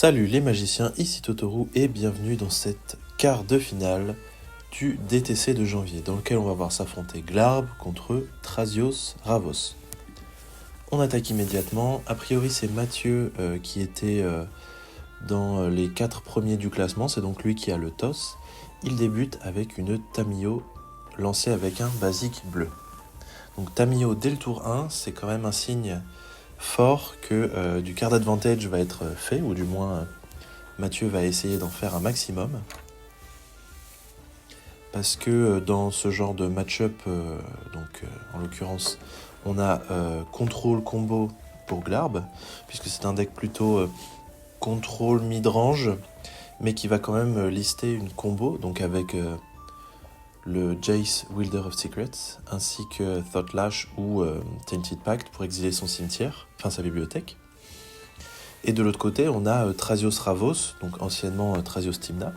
Salut les magiciens, ici Totoru et bienvenue dans cette quart de finale du DTC de janvier, dans lequel on va voir s'affronter Glarb contre Thrasios Ravos. On attaque immédiatement, a priori c'est Mathieu qui était dans les 4 premiers du classement, c'est donc lui qui a le toss. Il débute avec une Tamiyo lancée avec un basique bleu. Donc Tamiyo dès le tour 1, c'est quand même un signe fort que du card advantage va être fait, ou du moins Mathieu va essayer d'en faire un maximum. Parce que dans ce genre de match-up, en l'occurrence, on a contrôle combo pour Glarb, puisque c'est un deck plutôt contrôle mid-range, mais qui va quand même lister une combo, donc avec le Jace Wielder of Secrets, ainsi que Thoughtlash ou Tainted Pact pour exiler son cimetière, enfin sa bibliothèque. Et de l'autre côté, on a Thrasios Ravos, donc anciennement Thrasios Tymna,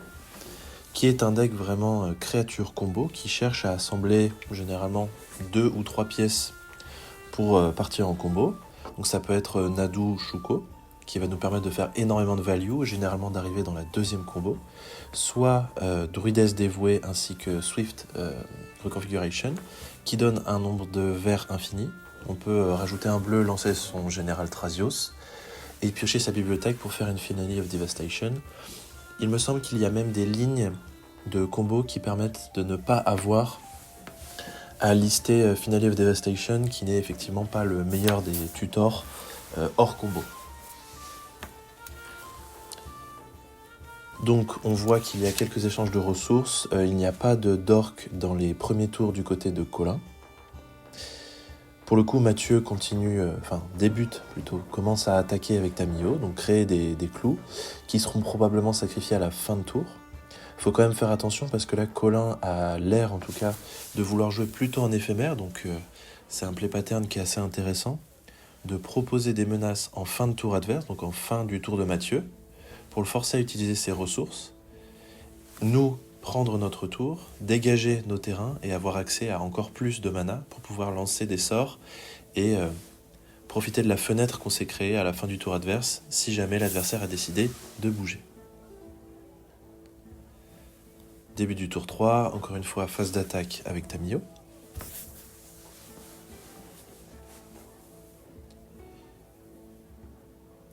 qui est un deck vraiment créature combo, qui cherche à assembler généralement 2 ou 3 pièces pour partir en combo. Donc ça peut être Nadu Shuko, qui va nous permettre de faire énormément de value, généralement d'arriver dans la deuxième combo, soit Druides dévouée ainsi que Swift Reconfiguration, qui donne un nombre de verts infini. On peut rajouter un bleu, lancer son général Thrasios, et piocher sa bibliothèque pour faire une Finale of Devastation. Il me semble qu'il y a même des lignes de combos qui permettent de ne pas avoir à lister Finale of Devastation, qui n'est effectivement pas le meilleur des tutors hors combo. Donc on voit qu'il y a quelques échanges de ressources, il n'y a pas de dork dans les premiers tours du côté de Colin. Pour le coup, Mathieu débute plutôt, commence à attaquer avec Tamiyo, donc créer des clous qui seront probablement sacrifiés à la fin de tour. Il faut quand même faire attention parce que là, Colin a l'air en tout cas de vouloir jouer plutôt en éphémère, donc c'est un play pattern qui est assez intéressant, de proposer des menaces en fin de tour adverse, donc en fin du tour de Mathieu, pour le forcer à utiliser ses ressources, nous prendre notre tour, dégager nos terrains et avoir accès à encore plus de mana pour pouvoir lancer des sorts et profiter de la fenêtre qu'on s'est créée à la fin du tour adverse si jamais l'adversaire a décidé de bouger. Début du tour 3, encore une fois phase d'attaque avec Tamiyo.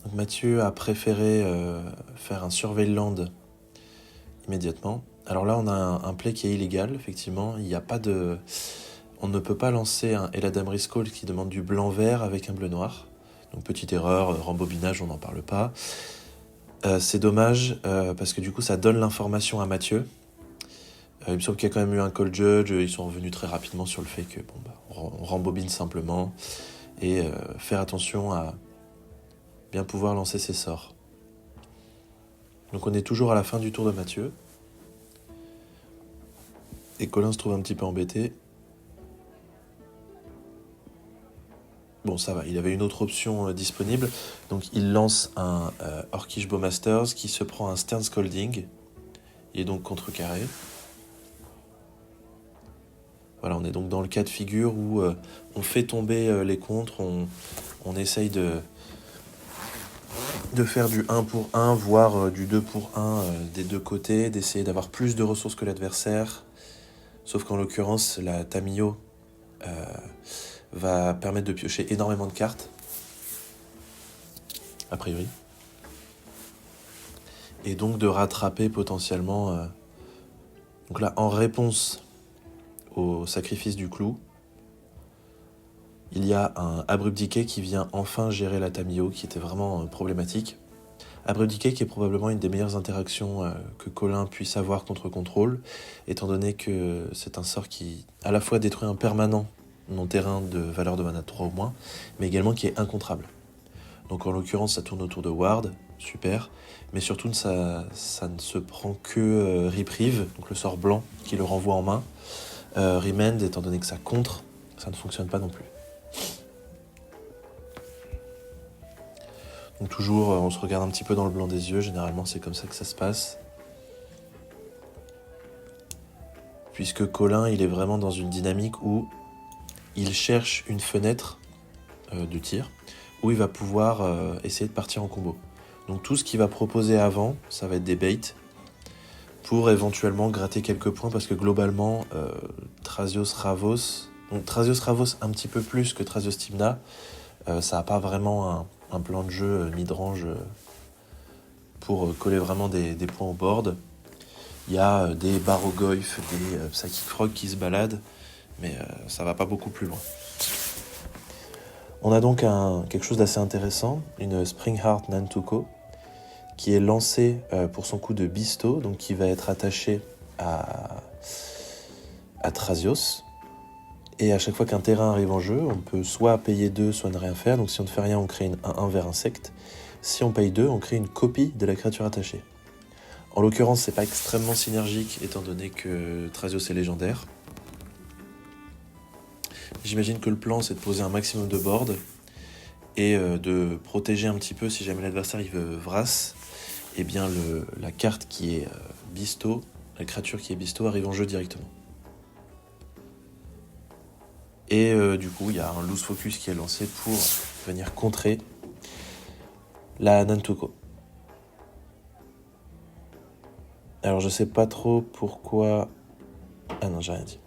Donc Mathieu a préféré faire un Surveilland immédiatement. Alors là, on a un play qui est illégal, effectivement. Il n'y a pas de... On ne peut pas lancer un Eladam Riscall qui demande du blanc-vert avec un bleu-noir. Donc petite erreur, rembobinage, on n'en parle pas. C'est dommage, parce que du coup, ça donne l'information à Mathieu. Il me semble qu'il y a quand même eu un call judge, ils sont revenus très rapidement sur le fait que on rembobine simplement, et faire attention à bien pouvoir lancer ses sorts. Donc on est toujours à la fin du tour de Mathieu. Et Colin se trouve un petit peu embêté. Bon, ça va, il avait une autre option disponible. Donc il lance un Orcish Bowmasters qui se prend un Stern Scolding. Il est donc contrecarré. Voilà, on est donc dans le cas de figure où on fait tomber les contres, on essaye de faire du 1 pour 1, voire du 2 pour 1 des deux côtés, d'essayer d'avoir plus de ressources que l'adversaire. Sauf qu'en l'occurrence, la Tamiyo va permettre de piocher énormément de cartes, a priori. Et donc de rattraper potentiellement... Donc là, en réponse au sacrifice du clou, il y a un Abrupt Decay qui vient enfin gérer la Tamiyo, qui était vraiment problématique. Abrupt Decay qui est probablement une des meilleures interactions que Colin puisse avoir contre contrôle, étant donné que c'est un sort qui à la fois détruit un permanent non terrain de valeur de mana 3 ou moins, mais également qui est incontrable. Donc en l'occurrence ça tourne autour de Ward, super, mais surtout ça ne se prend que Reprieve, donc le sort blanc qui le renvoie en main. Remand, étant donné que ça contre, ça ne fonctionne pas non plus. Donc toujours, on se regarde un petit peu dans le blanc des yeux, généralement c'est comme ça que ça se passe. Puisque Colin, il est vraiment dans une dynamique où il cherche une fenêtre de tir, où il va pouvoir essayer de partir en combo. Donc tout ce qu'il va proposer avant, ça va être des baits pour éventuellement gratter quelques points, parce que globalement, Thrasios Ravos, donc Thrasios Ravos un petit peu plus que Thrasios Tymna, ça n'a pas vraiment un plan de jeu mid-range pour coller vraiment des points au board. Il y a des Barogoyf, des Psychic Frog qui se baladent, mais ça va pas beaucoup plus loin. On a donc quelque chose d'assez intéressant, une Springheart Nantuko, qui est lancée pour son coup de Bisto, donc qui va être attaché à Thrasios. Et à chaque fois qu'un terrain arrive en jeu, on peut soit payer 2, soit ne rien faire. Donc si on ne fait rien, on crée un 1 vers insecte. Si on paye 2, on crée une copie de la créature attachée. En l'occurrence, c'est pas extrêmement synergique, étant donné que Thrasios est légendaire. J'imagine que le plan, c'est de poser un maximum de board et de protéger un petit peu, si jamais l'adversaire il veut Vras, et bien la carte qui est Bisto, la créature qui est Bisto arrive en jeu directement. Et du coup, il y a un loose focus qui est lancé pour venir contrer la Nantuko. Alors je sais pas trop pourquoi... Ah non, j'ai rien dit.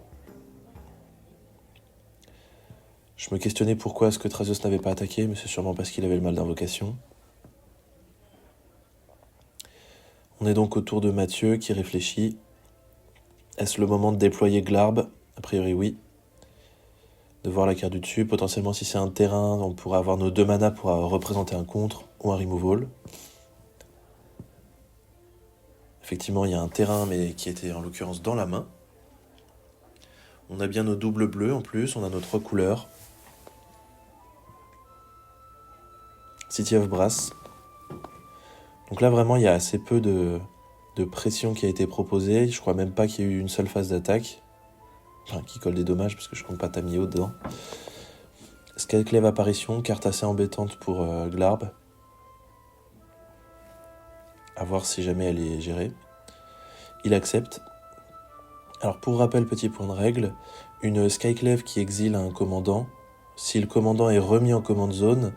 Je me questionnais pourquoi est-ce que Thrasios n'avait pas attaqué, mais c'est sûrement parce qu'il avait le mal d'invocation. On est donc au tour de Mathieu qui réfléchit. Est-ce le moment de déployer Glarb? A priori oui. De voir la carte du dessus. Potentiellement si c'est un terrain, on pourra avoir nos 2 manas pour représenter un contre ou un removal. Effectivement, il y a un terrain, mais qui était en l'occurrence dans la main. On a bien nos doubles bleus en plus, on a nos 3 couleurs. City of Brass. Donc là, vraiment, il y a assez peu de pression qui a été proposée. Je crois même pas qu'il y ait eu une seule phase d'attaque. Enfin, qui colle des dommages, parce que je compte pas Tamio dedans. Skyclave apparition, carte assez embêtante pour Glarb. À voir si jamais elle est gérée. Il accepte. Alors pour rappel, petit point de règle, une Skyclave qui exile un commandant, si le commandant est remis en command zone,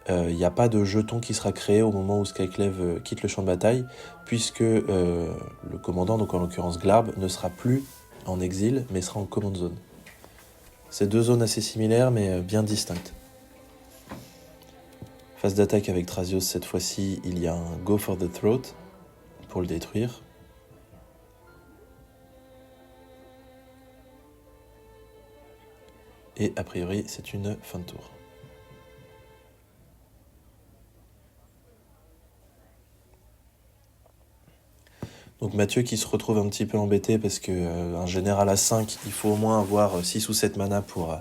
il n'y a pas de jeton qui sera créé au moment où Skyclave quitte le champ de bataille, puisque le commandant, donc en l'occurrence Glarb, ne sera plus en exil, mais sera en command zone. C'est 2 zones assez similaires, mais bien distinctes. Phase d'attaque avec Thrasios, cette fois-ci, il y a un Go for the Throat pour le détruire. Et a priori, c'est une fin de tour. Donc Mathieu qui se retrouve un petit peu embêté parce que un général à 5, il faut au moins avoir 6 ou 7 mana pour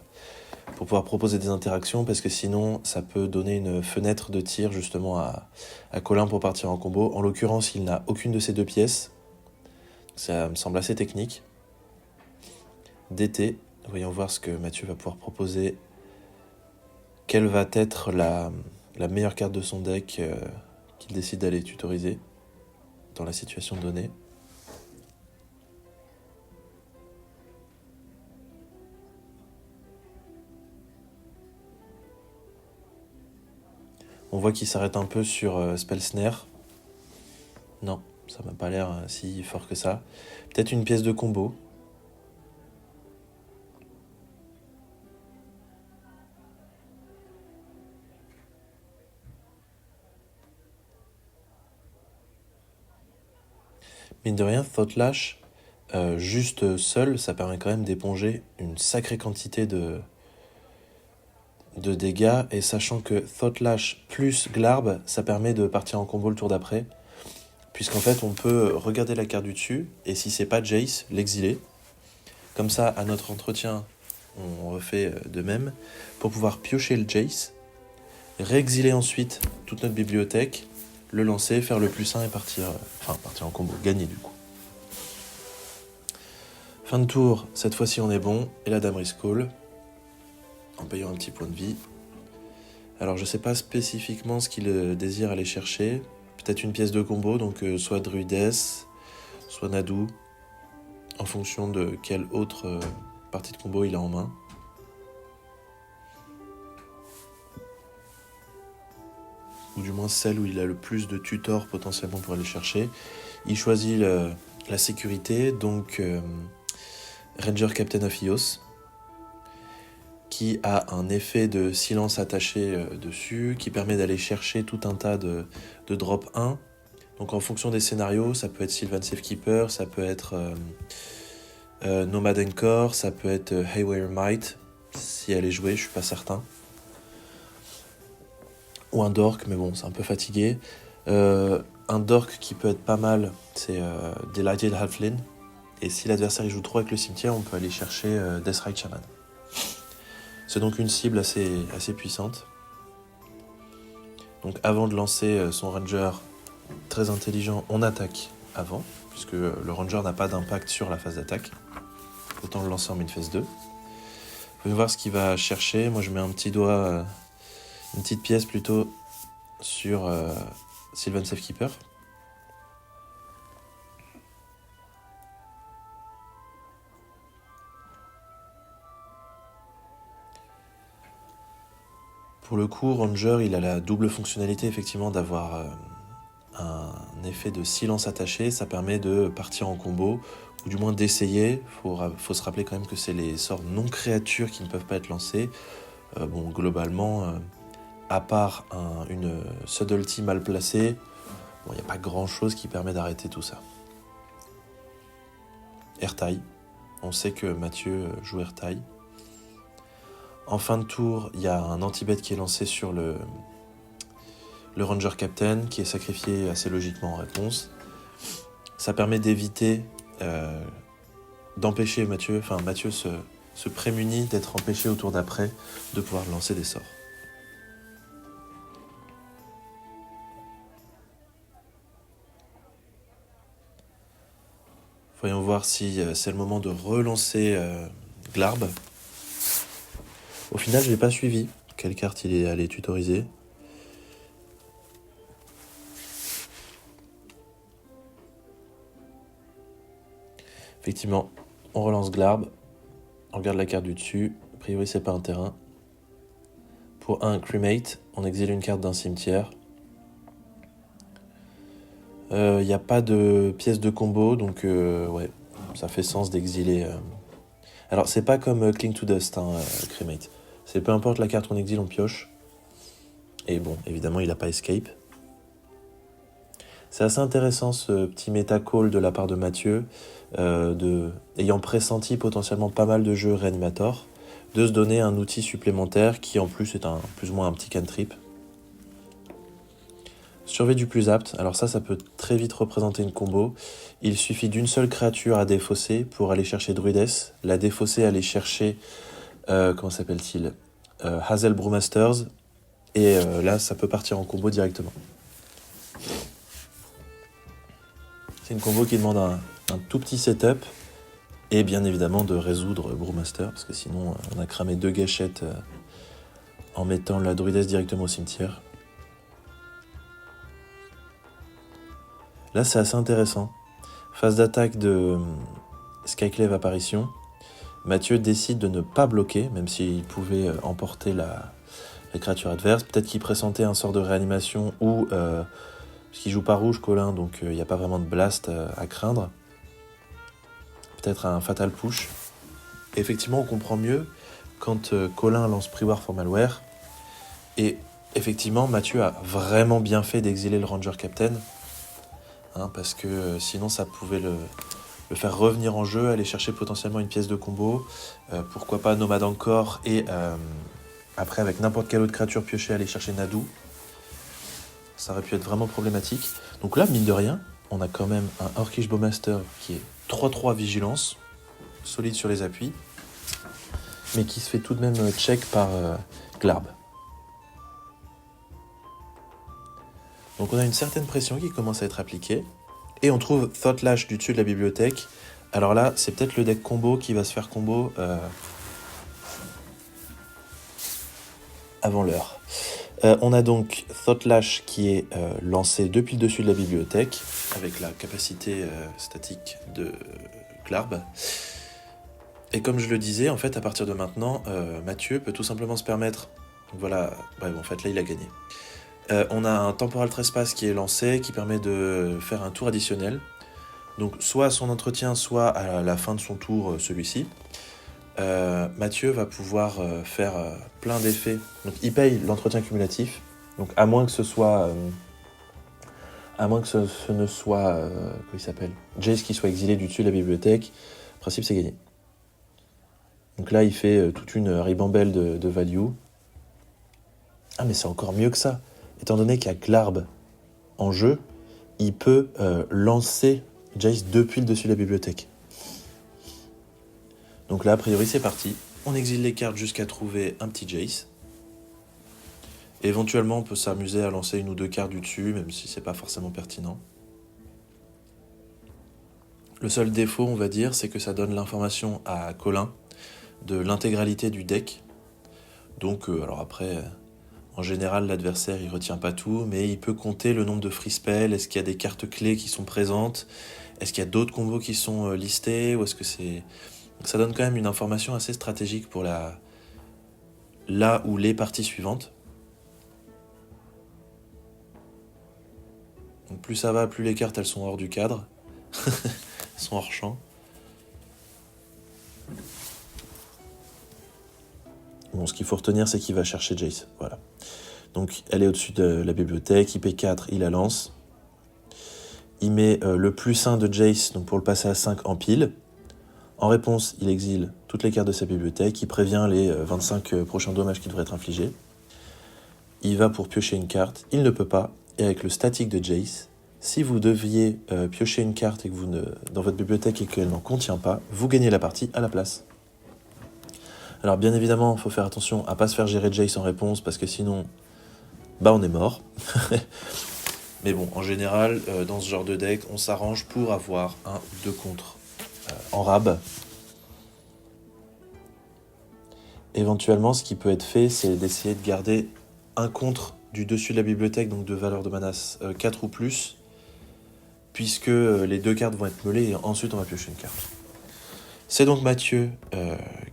pouvoir proposer des interactions, parce que sinon ça peut donner une fenêtre de tir justement à Colin pour partir en combo. En l'occurrence, il n'a aucune de ces 2 pièces. Ça me semble assez technique. DT, voyons voir ce que Mathieu va pouvoir proposer. Quelle va être la meilleure carte de son deck qu'il décide d'aller tutoriser dans la situation donnée. On voit qu'il s'arrête un peu sur Spell Snare. Non, ça m'a pas l'air si fort que ça. Peut-être une pièce de combo. Mine de rien, Thoughtlash, juste seul, ça permet quand même d'éponger une sacrée quantité de dégâts, et sachant que Thoughtlash plus Glarb, ça permet de partir en combo le tour d'après, puisqu'en fait on peut regarder la carte du dessus, et si c'est pas Jace, l'exiler. Comme ça, à notre entretien, on refait de même, pour pouvoir piocher le Jace, réexiler ensuite toute notre bibliothèque, le lancer, faire le +1 et partir en combo, gagner du coup. Fin de tour, cette fois-ci on est bon, et la dame Riscall, en payant un petit point de vie. Alors je sais pas spécifiquement ce qu'il désire aller chercher, peut-être une pièce de combo, donc soit Druides, soit Nadu, en fonction de quelle autre partie de combo il a en main. ou du moins celle où il a le plus de tutors potentiellement pour aller chercher. Il choisit la sécurité, donc Ranger Captain of Eos, qui a un effet de silence attaché dessus, qui permet d'aller chercher tout un tas de drop 1. Donc en fonction des scénarios, ça peut être Sylvan Safekeeper, ça peut être Nomad Encore, ça peut être Haywire Might, si elle est jouée, je suis pas certain. Ou un Dork, mais bon, c'est un peu fatigué. Un Dork qui peut être pas mal, c'est Delighted Halfling. Et si l'adversaire joue trop avec le cimetière, on peut aller chercher Deathrite Shaman. C'est donc une cible assez puissante. Donc avant de lancer son ranger très intelligent, on attaque avant, puisque le ranger n'a pas d'impact sur la phase d'attaque. Autant le lancer en mid-phase 2. Vous pouvez voir ce qu'il va chercher. Moi je mets un petit doigt, une petite pièce plutôt sur Sylvan Safekeeper. Pour le coup, Ranger, il a la double fonctionnalité effectivement d'avoir un effet de silence attaché. Ça permet de partir en combo, ou du moins d'essayer. Faut se rappeler quand même que c'est les sorts non créatures qui ne peuvent pas être lancés. Bon, globalement, à part une subtlety mal placée, il n'y a pas grand chose qui permet d'arrêter tout ça. Airtail. On sait que Mathieu joue Airtail. En fin de tour, il y a un anti-bet qui est lancé sur le Ranger Captain, qui est sacrifié assez logiquement en réponse. Ça permet d'éviter, d'empêcher Mathieu se prémunit d'être empêché au tour d'après de pouvoir lancer des sorts. Voyons voir si c'est le moment de relancer Glarb. Au final, je l'ai pas suivi. Quelle carte il est allé tutoriser ? Effectivement, on relance Glarb. On regarde la carte du dessus. A priori, c'est pas un terrain. Pour un Cremate, on exile une carte d'un cimetière. Il n'y a pas de pièce de combo, donc ouais, ça fait sens d'exiler. Alors, c'est pas comme Cling to Dust, Cremate. C'est peu importe la carte qu'on exile, on pioche. Et bon, évidemment, il n'a pas escape. C'est assez intéressant ce petit méta-call de la part de Mathieu, ayant pressenti potentiellement pas mal de jeux Reanimator, de se donner un outil supplémentaire qui en plus est plus ou moins un petit cantrip. Survie du plus apte, alors ça peut très vite représenter une combo. Il suffit d'une seule créature à défausser pour aller chercher Druides, la défausser, aller chercher, comment s'appelle-t-il, Hazel Brewmasters, et là ça peut partir en combo directement. C'est une combo qui demande un tout petit setup, et bien évidemment de résoudre Brewmaster, parce que sinon on a cramé 2 gâchettes en mettant la Druides directement au cimetière. Là, c'est assez intéressant. Phase d'attaque de Skyclave Apparition. Mathieu décide de ne pas bloquer, même s'il pouvait emporter la créature adverse. Peut-être qu'il pressentait un sort de réanimation ou... parce qu'il joue pas rouge, Colin, donc il n'y a pas vraiment de blast à craindre. Peut-être un Fatal Push. Et effectivement, on comprend mieux quand Colin lance Pre-War for Malware. Et effectivement, Mathieu a vraiment bien fait d'exiler le Ranger Captain. Parce que sinon ça pouvait le faire revenir en jeu, aller chercher potentiellement une pièce de combo, pourquoi pas Nomad Encore, et après avec n'importe quelle autre créature piochée aller chercher Nadu. Ça aurait pu être vraiment problématique. Donc là, mine de rien, on a quand même un Orcish Bowmaster qui est 3-3 vigilance, solide sur les appuis, mais qui se fait tout de même check par Glarb. Donc on a une certaine pression qui commence à être appliquée. Et on trouve Thought-Lash du dessus de la bibliothèque. Alors là, c'est peut-être le deck combo qui va se faire combo avant l'heure. On a donc Thought-Lash qui est lancé depuis le dessus de la bibliothèque, avec la capacité statique de Glarb. Et comme je le disais, en fait, à partir de maintenant, Mathieu peut tout simplement se permettre... Voilà, bref, en fait, là, il a gagné. On a un Temporal Trespass qui est lancé, qui permet de faire un tour additionnel. Donc soit à son entretien, soit à la fin de son tour, celui-ci. Mathieu va pouvoir faire plein d'effets. Donc il paye l'entretien cumulatif. Donc à moins que ce soit... à moins que ce ne soit... comment il s'appelle, Jace qui soit exilé du dessus de la bibliothèque. En principe, c'est gagné. Donc là, il fait toute une ribambelle de value. Ah, mais c'est encore mieux que ça. Étant donné qu'il y a Glarb en jeu, il peut lancer Jace depuis le dessus de la bibliothèque. Donc là, a priori, c'est parti. On exile les cartes jusqu'à trouver un petit Jace. Et éventuellement, on peut s'amuser à lancer une ou deux cartes du dessus, même si c'est pas forcément pertinent. Le seul défaut, on va dire, c'est que ça donne l'information à Colin de l'intégralité du deck. Donc, alors après, en général, l'adversaire, il retient pas tout, mais il peut compter le nombre de free spells. Est-ce qu'il y a des cartes clés qui sont présentes? Est-ce qu'il y a d'autres combos qui sont listés? Ou est-ce que c'est... Ça donne quand même une information assez stratégique pour la ou les parties suivantes. Donc plus ça va, plus les cartes elles sont hors du cadre. Elles sont hors champ. Bon, ce qu'il faut retenir, c'est qu'il va chercher Jace. Voilà. Donc elle est au-dessus de la bibliothèque, il paie 4, il la lance. Il met le plus 1 de Jace, donc pour le passer à 5 en pile. En réponse, il exile toutes les cartes de sa bibliothèque, il prévient les 25 prochains dommages qui devraient être infligés. Il va pour piocher une carte, il ne peut pas, et avec le statique de Jace, si vous deviez piocher une carte et que dans votre bibliothèque et qu'elle n'en contient pas, vous gagnez la partie à la place. Alors bien évidemment, il faut faire attention à ne pas se faire gérer Jace en réponse, parce que sinon, on est mort. Mais bon, en général, dans ce genre de deck, on s'arrange pour avoir un ou deux contres en rab. Éventuellement, ce qui peut être fait, c'est d'essayer de garder un contre du dessus de la bibliothèque, donc de valeur de mana 4 ou plus, puisque les deux cartes vont être meulées et ensuite on va piocher une carte. C'est donc Mathieu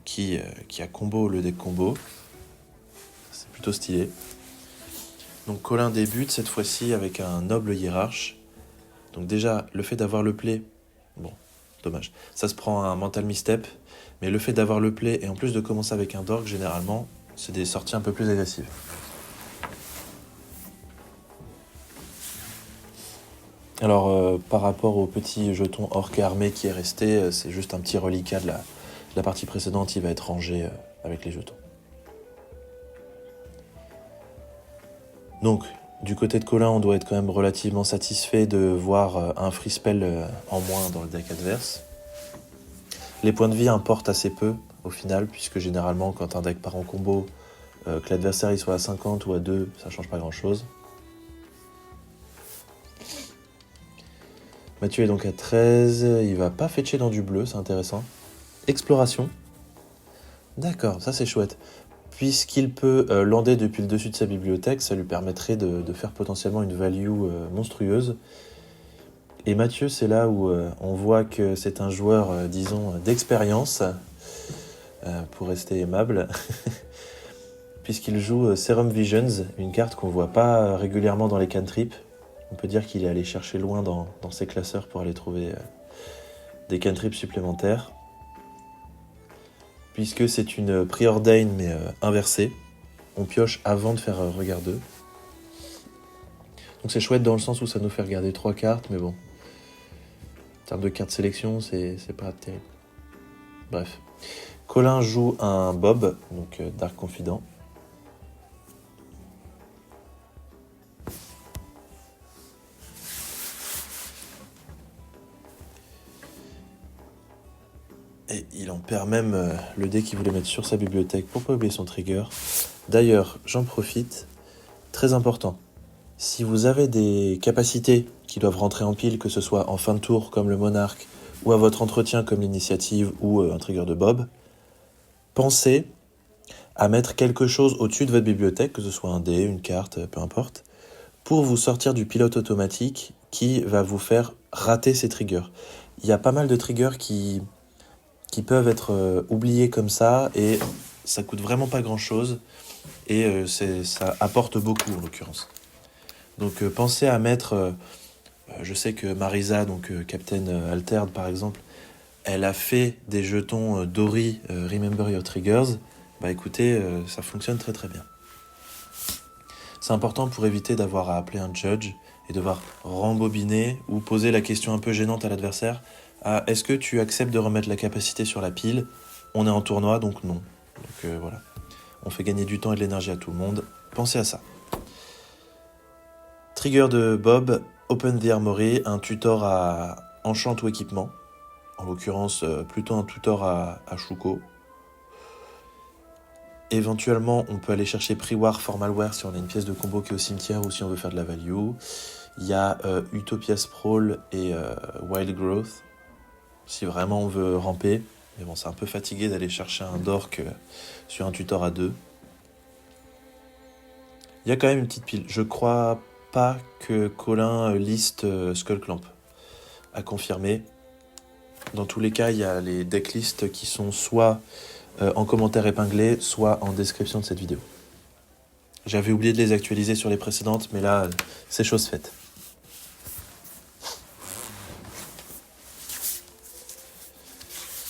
qui a combo le deck combo. C'est plutôt stylé. Donc Colin débute cette fois-ci avec un noble hiérarche. Donc déjà, le fait d'avoir le play, bon, dommage, ça se prend un mental misstep, mais le fait d'avoir le play et en plus de commencer avec un dork, généralement, c'est des sorties un peu plus agressives. Alors, par rapport au petit jeton orc armé qui est resté, c'est juste un petit reliquat de la partie précédente, il va être rangé avec les jetons. Donc, du côté de Colin, on doit être quand même relativement satisfait de voir un free spell en moins dans le deck adverse. Les points de vie importent assez peu au final, puisque généralement, quand un deck part en combo, que l'adversaire il soit à 50 ou à 2, ça change pas grand-chose. Mathieu est donc à 13, il va pas fetcher dans du bleu, c'est intéressant. Exploration. D'accord, ça c'est chouette. Puisqu'il peut lander depuis le dessus de sa bibliothèque, ça lui permettrait de faire potentiellement une value monstrueuse. Et Mathieu, c'est là où on voit que c'est un joueur, disons, d'expérience, pour rester aimable, puisqu'il joue Serum Visions, une carte qu'on voit pas régulièrement dans les cantrips. On peut dire qu'il est allé chercher loin dans ses classeurs pour aller trouver des cantrips supplémentaires. Puisque c'est une Preordain mais inversée. On pioche avant de faire regard 2. Donc c'est chouette dans le sens où ça nous fait regarder 3 cartes, mais bon. En termes de cartes sélection, c'est pas terrible. Bref. Colin joue un Bob, donc Dark Confident. Et il en perd même le dé qu'il voulait mettre sur sa bibliothèque pour pas oublier son trigger. D'ailleurs, j'en profite, très important, si vous avez des capacités qui doivent rentrer en pile, que ce soit en fin de tour comme le monarque, ou à votre entretien comme l'initiative ou un trigger de Bob, pensez à mettre quelque chose au-dessus de votre bibliothèque, que ce soit un dé, une carte, peu importe, pour vous sortir du pilote automatique qui va vous faire rater ces triggers. Il y a pas mal de triggers qui peuvent être oubliés comme ça, et ça coûte vraiment pas grand chose, et ça apporte beaucoup en l'occurrence. Donc pensez à mettre... je sais que Marisa, donc Captain Altered par exemple, elle a fait des jetons Dory Remember Your Triggers. Bah écoutez, ça fonctionne très très bien. C'est important pour éviter d'avoir à appeler un judge et devoir rembobiner ou poser la question un peu gênante à l'adversaire. Ah, est-ce que tu acceptes de remettre la capacité sur la pile? On est en tournoi, donc non. Donc voilà. On fait gagner du temps et de l'énergie à tout le monde. Pensez à ça. Trigger de Bob, Open the Armory, un tutor à enchant ou équipement. En l'occurrence, plutôt un tutor à Shuko. Éventuellement, on peut aller chercher Priwar Formalware si on a une pièce de combo qui est au cimetière ou si on veut faire de la value. Il y a Utopia Sprawl et Wild Growth, si vraiment on veut ramper. Mais bon, c'est un peu fatigué d'aller chercher un dork sur un tutor à 2. Il y a quand même une petite pile. Je crois pas que Colin liste Skullclamp. À confirmer. Dans tous les cas, il y a les decklists qui sont soit en commentaire épinglé, soit en description de cette vidéo. J'avais oublié de les actualiser sur les précédentes, mais là, c'est chose faite.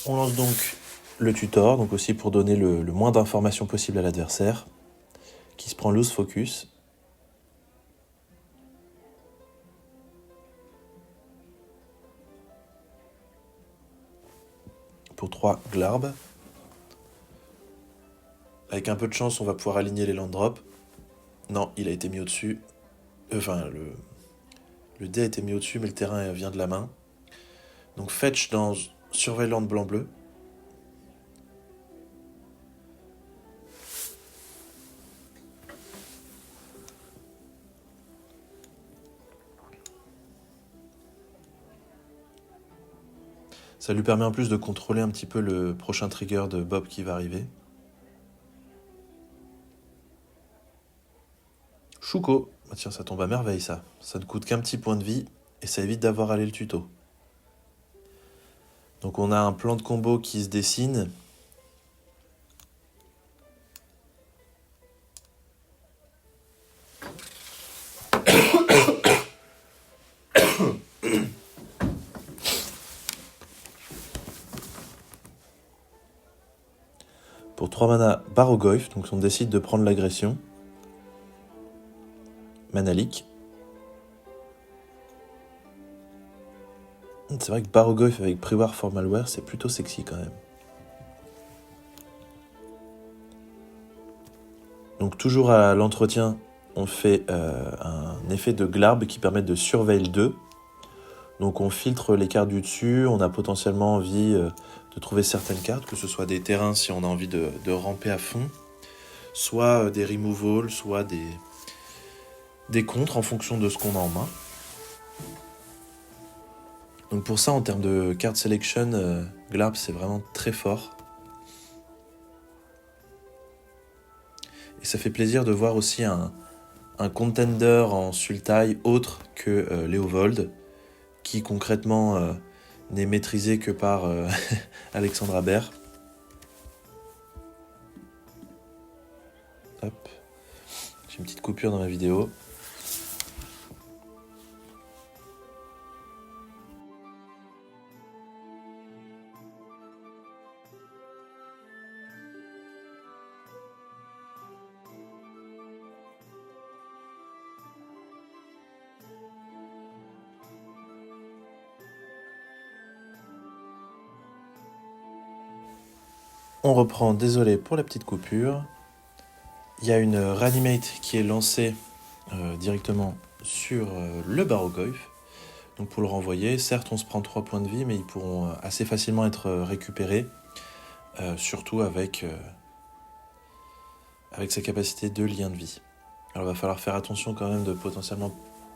On lance donc le tutor, donc aussi pour donner le moins d'informations possible à l'adversaire, qui se prend loose focus. Pour 3 glarbes. Avec un peu de chance, on va pouvoir aligner les land drops. Non, il a été mis au-dessus. Enfin, le dé a été mis au-dessus, mais le terrain vient de la main. Donc fetch dans Surveillant blanc-bleu. Ça lui permet en plus de contrôler un petit peu le prochain trigger de Bob qui va arriver. Shuko. Ah tiens, ça tombe à merveille ça. Ça ne coûte qu'un petit point de vie et ça évite d'avoir allé le tuto. Donc on a un plan de combo qui se dessine. Pour 3 mana Barogoyf, donc on décide de prendre l'agression. Manalik. C'est vrai que Barogoyf avec Priwar Formalware, c'est plutôt sexy quand même. Donc toujours à l'entretien, on fait un effet de Glarb qui permet de surveiller 2. Donc on filtre les cartes du dessus, on a potentiellement envie de trouver certaines cartes, que ce soit des terrains si on a envie de ramper à fond, soit des removals, soit des contres en fonction de ce qu'on a en main. Donc pour ça, en termes de card selection, Glarb c'est vraiment très fort. Et ça fait plaisir de voir aussi un contender en Sultai autre que Léovold, qui concrètement n'est maîtrisé que par Alexandre Habert. Hop. J'ai une petite coupure dans ma vidéo. On reprend, désolé pour la petite coupure. Il y a une Reanimate qui est lancée directement sur le Barogoyf. Donc pour le renvoyer, certes on se prend 3 points de vie, mais ils pourront assez facilement être récupérés, surtout avec sa capacité de lien de vie. Alors il va falloir faire attention quand même de potentiellement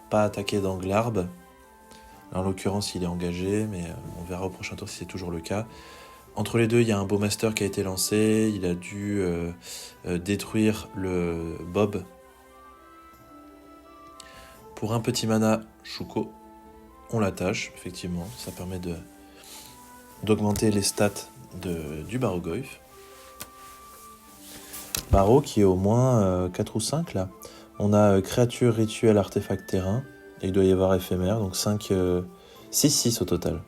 pas attaquer dans Glarb. En l'occurrence il est engagé, mais on verra au prochain tour si c'est toujours le cas. Entre les deux, il y a un Bowmaster qui a été lancé, il a dû détruire le Bob. Pour un petit mana, Shuko, on l'attache, effectivement, ça permet d'augmenter les stats du Barogoyf. Baro qui est au moins 4 ou 5 là. On a créature, rituel, artefact, terrain. Et il doit y avoir éphémère, donc 5, 6 au total.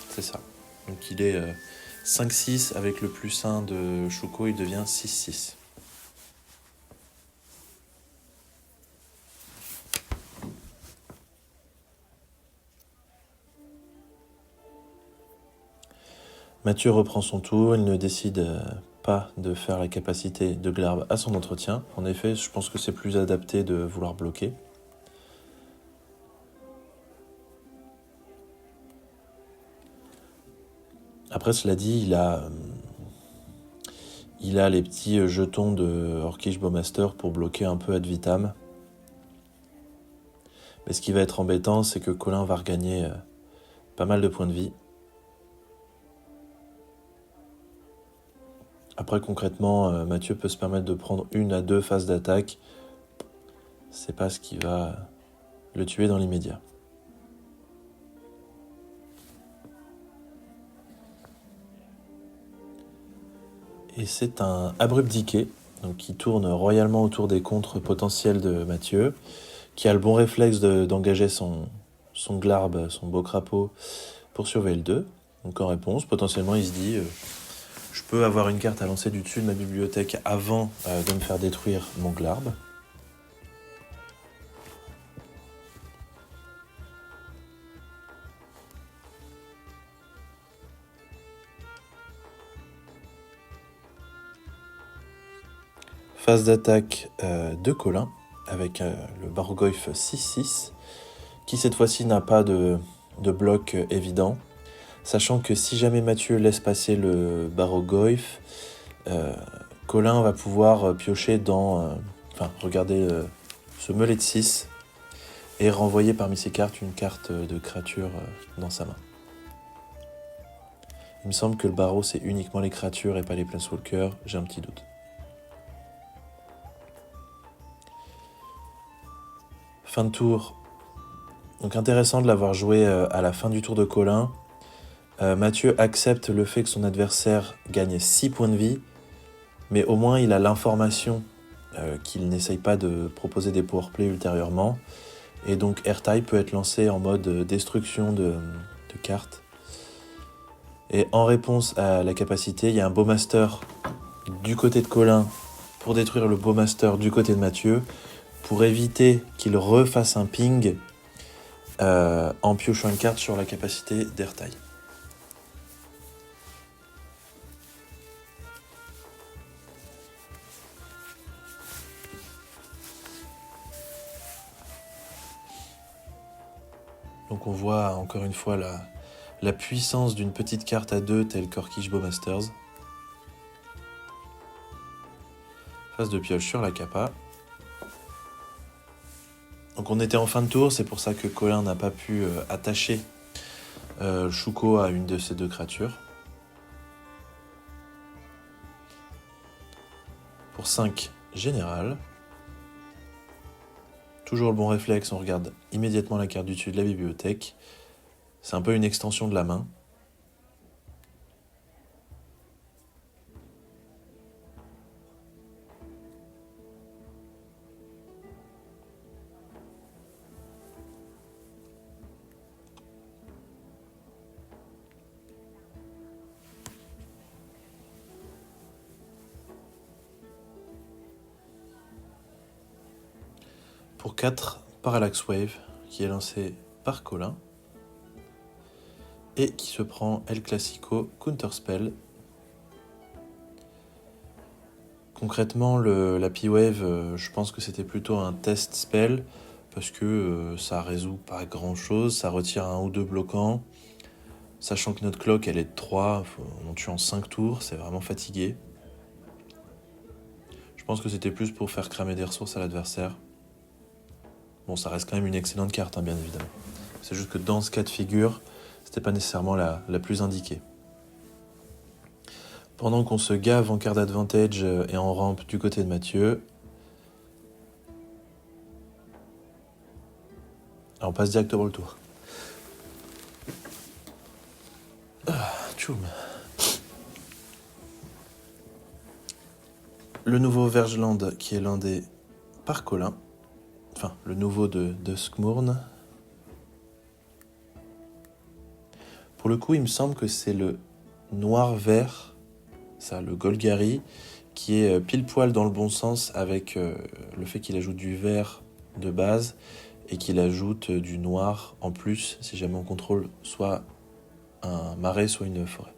C'est ça. Donc il est 5-6 avec le +1 de Shuko, il devient 6-6. Mathieu reprend son tour, il ne décide pas de faire la capacité de Glarb à son entretien. En effet, je pense que c'est plus adapté de vouloir bloquer. Après, cela dit, il a les petits jetons de Orcish Bowmaster pour bloquer un peu ad vitam. Mais ce qui va être embêtant, c'est que Colin va regagner pas mal de points de vie. Après, concrètement, Mathieu peut se permettre de prendre 1 à 2 phases d'attaque. C'est pas ce qui va le tuer dans l'immédiat. Et c'est un abrupt decay, donc qui tourne royalement autour des contres potentiels de Mathieu, qui a le bon réflexe d'engager son Glarb, son beau crapaud, pour surveiller le 2. Donc en réponse, potentiellement il se dit je peux avoir une carte à lancer du dessus de ma bibliothèque avant de me faire détruire mon Glarb. Phase d'attaque de Colin avec le Bargoyf 6-6 qui cette fois-ci n'a pas de bloc évident, sachant que si jamais Mathieu laisse passer le Bargoyf, Colin va pouvoir piocher dans... regarder ce meulet de 6 et renvoyer parmi ses cartes une carte de créature dans sa main. Il me semble que le barreau c'est uniquement les créatures et pas les planeswalkers, j'ai un petit doute. Fin de tour. Donc intéressant de l'avoir joué à la fin du tour de Colin. Mathieu accepte le fait que son adversaire gagne 6 points de vie, mais au moins il a l'information qu'il n'essaye pas de proposer des powerplays ultérieurement. Et donc Airtime peut être lancé en mode destruction de cartes. Et en réponse à la capacité, il y a un Bowmaster du côté de Colin pour détruire le Bowmaster du côté de Mathieu, pour éviter qu'il refasse un ping en piochant une carte sur la capacité d'Airtime. Donc on voit encore une fois la puissance d'une petite carte à 2 telle qu'Orcish Bowmasters. Phase de pioche sur la capa. Donc on était en fin de tour, c'est pour ça que Colin n'a pas pu attacher Shuko à une de ces 2 créatures. Pour 5 général. Toujours le bon réflexe, on regarde immédiatement la carte du dessus de la bibliothèque. C'est un peu une extension de la main. Pour 4, Parallax Wave, qui est lancé par Colin, et qui se prend El Clasico Counterspell. Concrètement, la P-Wave, je pense que c'était plutôt un test spell, parce que ça résout pas grand chose, ça retire 1 ou 2 bloquants, sachant que notre clock elle est de 3, on tue en 5 tours, c'est vraiment fatigué. Je pense que c'était plus pour faire cramer des ressources à l'adversaire. Bon, ça reste quand même une excellente carte, bien évidemment. C'est juste que dans ce cas de figure, c'était pas nécessairement la plus indiquée. Pendant qu'on se gave en carte d'advantage et en rampe du côté de Mathieu, alors on passe directement le tour. Tchoum. Le nouveau Vergeland qui est landé par Colin. Enfin, le nouveau de Skmourn. Pour le coup, il me semble que c'est le noir-vert, ça, le Golgari, qui est pile poil dans le bon sens avec le fait qu'il ajoute du vert de base et qu'il ajoute du noir en plus si jamais on contrôle soit un marais, soit une forêt.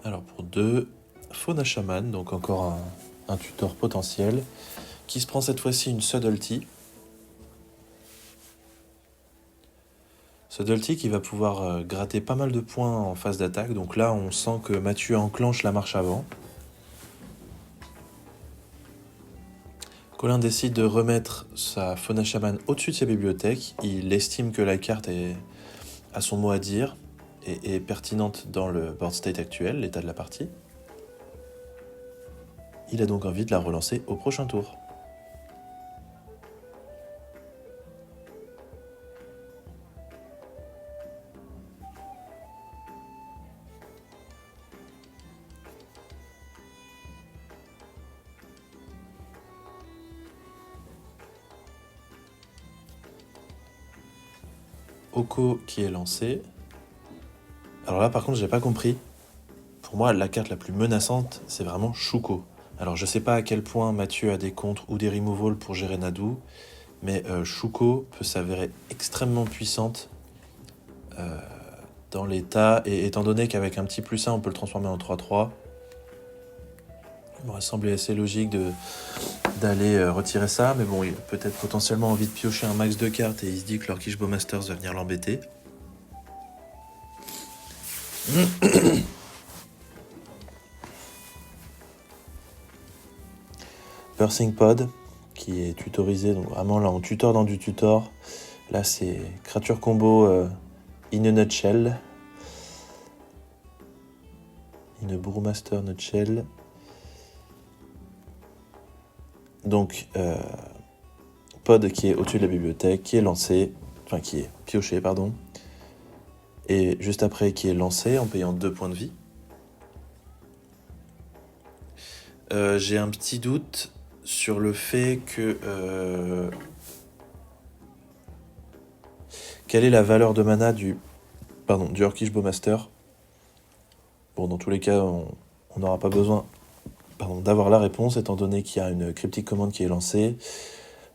Alors pour 2, Fauna Shaman, donc encore un tutor potentiel, qui se prend cette fois-ci une Subtlety. Subtlety qui va pouvoir gratter pas mal de points en phase d'attaque, donc là on sent que Mathieu enclenche la marche avant. Colin décide de remettre sa Fauna Shaman au-dessus de sa bibliothèque, il estime que la carte a son mot à dire, et est pertinente dans le board state actuel, l'état de la partie. Il a donc envie de la relancer au prochain tour. Oko qui est lancé. Alors là par contre j'ai pas compris. Pour moi la carte la plus menaçante c'est vraiment Shuko. Alors je sais pas à quel point Mathieu a des contres ou des removals pour gérer Nadu, mais Shuko peut s'avérer extrêmement puissante dans l'état, et étant donné qu'avec un petit +1 on peut le transformer en 3-3, il m'aurait semblé assez logique d'aller retirer ça, mais bon, il a peut-être potentiellement envie de piocher un max de cartes et il se dit que l'Orkish Bowmasters va venir l'embêter. Birthing Pod, qui est tutorisé, donc vraiment là on tutor dans du tutor. Là c'est créature combo in a nutshell. In a Brewmaster nutshell. Donc Pod qui est au-dessus de la bibliothèque, qui est lancé, enfin qui est pioché, pardon. Et juste après qui est lancé en payant 2 points de vie. J'ai un petit doute sur le fait que... quelle est la valeur de mana du Orkish Bowmaster? Bon, dans tous les cas, on n'aura pas besoin d'avoir la réponse, étant donné qu'il y a une cryptic command qui est lancée.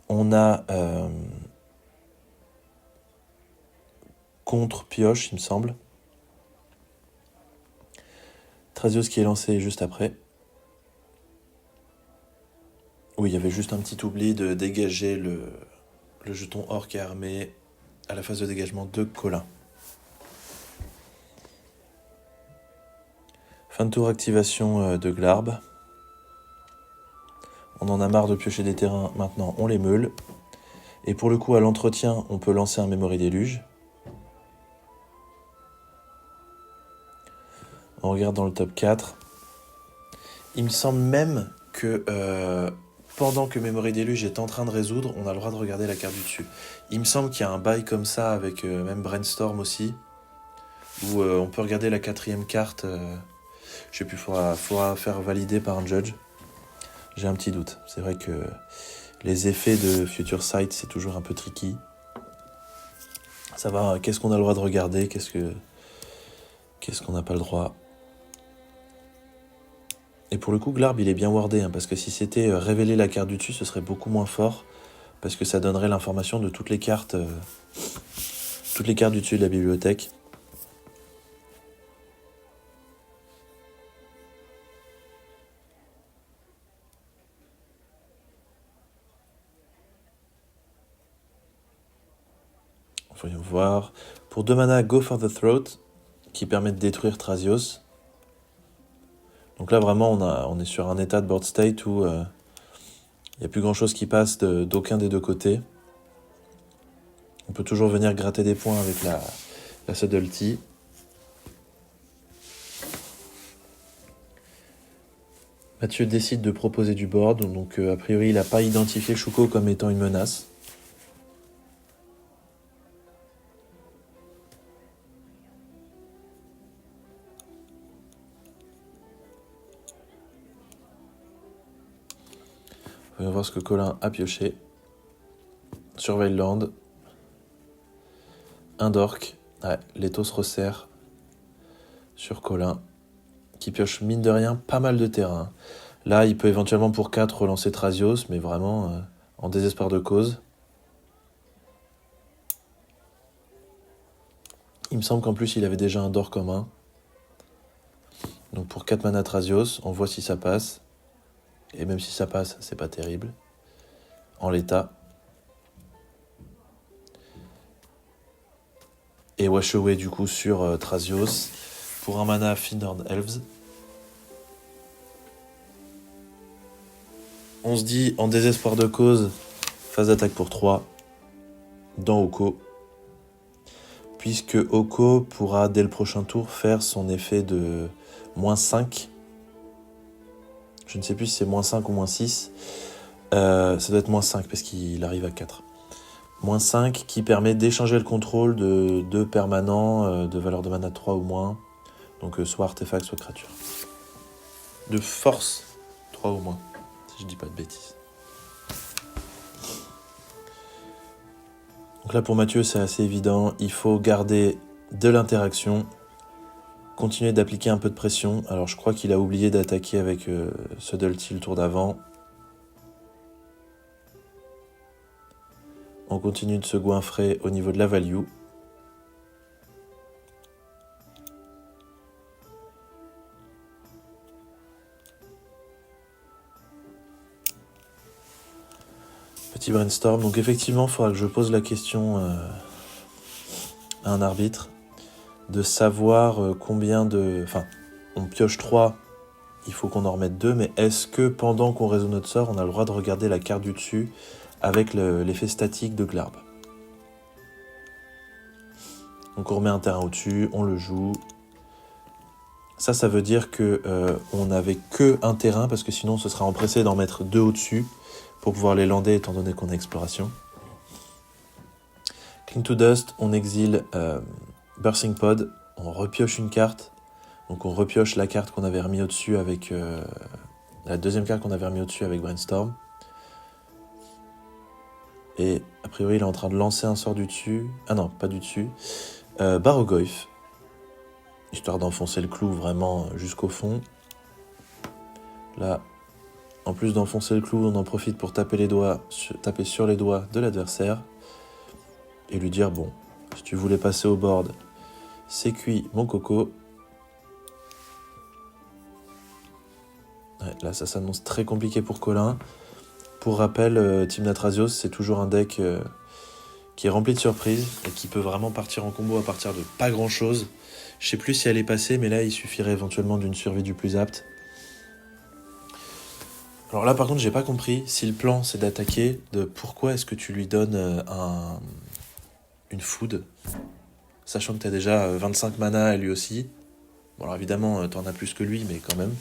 On a contre pioche, il me semble. Thrasios qui est lancé juste après. Oui, il y avait juste un petit oubli de dégager le jeton orc et armé à la phase de dégagement de Colin. Fin de tour activation de Glarb. On en a marre de piocher des terrains, maintenant on les meule. Et pour le coup, à l'entretien, on peut lancer un Memory Déluge. On regarde dans le top 4. Il me semble même que pendant que Memory Déluge est en train de résoudre, on a le droit de regarder la carte du dessus. Il me semble qu'il y a un bail comme ça avec même Brainstorm aussi, où on peut regarder la 4e carte. Je sais plus, faudra faire valider par un judge. J'ai un petit doute. C'est vrai que les effets de Future Sight, c'est toujours un peu tricky. Ça va, qu'est-ce qu'on a le droit de regarder, qu'est-ce qu'on n'a pas le droit. Et pour le coup, Glarb, il est bien wardé, hein, parce que si c'était révéler la carte du dessus, ce serait beaucoup moins fort, parce que ça donnerait l'information de toutes les cartes du dessus de la bibliothèque. Voyons voir. Pour 2 mana, Go for the Throat, qui permet de détruire Thrasios. Donc là, vraiment, on est sur un état de board state où il n'y a plus grand-chose qui passe d'aucun des deux côtés. On peut toujours venir gratter des points avec la Subtlety. Mathieu décide de proposer du board, donc a priori il n'a pas identifié Shuko comme étant une menace. Voyons voir ce que Colin a pioché. Surveille land. Un dork. Ouais, l'étau se resserre sur Colin, qui pioche mine de rien pas mal de terrain. Là, il peut éventuellement pour 4 relancer Thrasios, mais vraiment en désespoir de cause. Il me semble qu'en plus, il avait déjà un dork commun. Donc pour 4 mana Thrasios, on voit si ça passe. Et même si ça passe, c'est pas terrible. En l'état. Et Wash Away du coup sur Thrasios. Pour un mana Finnered Elves. On se dit en désespoir de cause, phase d'attaque pour 3 dans Oko. Puisque Oko pourra dès le prochain tour faire son effet de -5. Je ne sais plus si c'est -5 ou -6. Ça doit être -5 parce qu'il arrive à 4. -5 qui permet d'échanger le contrôle de 2 permanents de valeur de mana 3 ou moins. Donc soit artefact, soit créature. De force 3 ou moins, si je dis pas de bêtises. Donc là pour Mathieu c'est assez évident, il faut garder de l'interaction, continuer d'appliquer un peu de pression. Alors je crois qu'il a oublié d'attaquer avec Subtlety le tour d'avant. On continue de se goinfrer au niveau de la value. Petit brainstorm. Donc effectivement, il faudra que je pose la question à un arbitre de savoir combien de... Enfin, on pioche 3, il faut qu'on en remette 2, mais est-ce que pendant qu'on résout notre sort, on a le droit de regarder la carte du dessus avec l'effet statique de Glarb. Donc on remet un terrain au-dessus, on le joue. Ça veut dire que on n'avait que un terrain, parce que sinon ce sera empressé d'en mettre 2 au-dessus pour pouvoir les lander étant donné qu'on a exploration. Cling to Dust, on exile Birthing Pod, on repioche une carte. Donc on repioche la carte qu'on avait remis au-dessus avec... la deuxième carte qu'on avait remis au-dessus avec Brainstorm. Et a priori il est en train de lancer un sort du dessus. Ah non, pas du dessus. Barrogoyf. Histoire d'enfoncer le clou vraiment jusqu'au fond. Là, en plus d'enfoncer le clou, on en profite pour taper sur les doigts de l'adversaire. Et lui dire, bon, si tu voulais passer au board, c'est cuit mon coco. Ouais, là ça s'annonce très compliqué pour Colin. Pour rappel, Tymna Thrasios, c'est toujours un deck qui est rempli de surprises et qui peut vraiment partir en combo à partir de pas grand chose. Je sais plus si elle est passée, mais là il suffirait éventuellement d'une survie du plus apte. Alors là par contre j'ai pas compris, si le plan c'est d'attaquer, de pourquoi est-ce que tu lui donnes une food, sachant que t'as déjà 25 mana lui aussi. Bon alors évidemment t'en as plus que lui, mais quand même.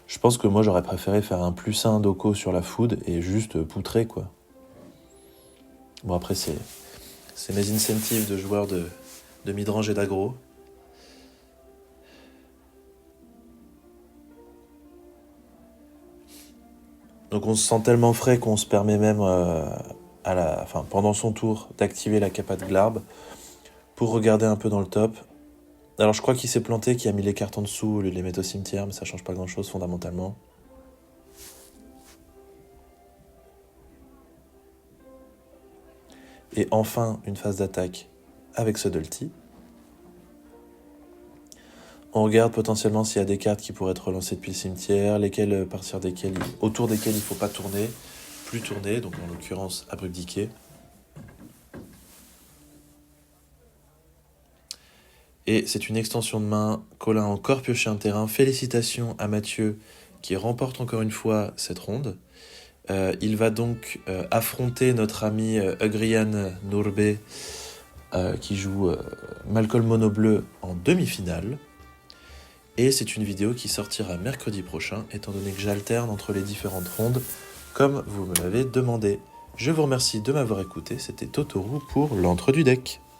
Je pense que moi j'aurais préféré faire un +1 d'Oko sur la food et juste poutrer quoi. Bon après c'est mes incentives de joueurs de midrange et d'aggro. Donc on se sent tellement frais qu'on se permet même pendant son tour d'activer la capa de Glarb pour regarder un peu dans le top. Alors je crois qu'il s'est planté, qu'il a mis les cartes en dessous au lieu de les mettre au cimetière, mais ça change pas grand chose fondamentalement. Et enfin une phase d'attaque avec Subtlety. On regarde potentiellement s'il y a des cartes qui pourraient être relancées depuis le cimetière, autour desquelles il ne faut pas tourner, plus tourner, donc en l'occurrence Abrupt Decay. Et c'est une extension de main. Colin a encore pioché un terrain. Félicitations à Mathieu qui remporte encore une fois cette ronde. Il va donc affronter notre ami Ugrian Nourbe qui joue Malcolm Mono Bleu en demi-finale. Et c'est une vidéo qui sortira mercredi prochain, étant donné que j'alterne entre les différentes rondes, comme vous me l'avez demandé. Je vous remercie de m'avoir écouté, c'était Totoru pour l'entre du deck.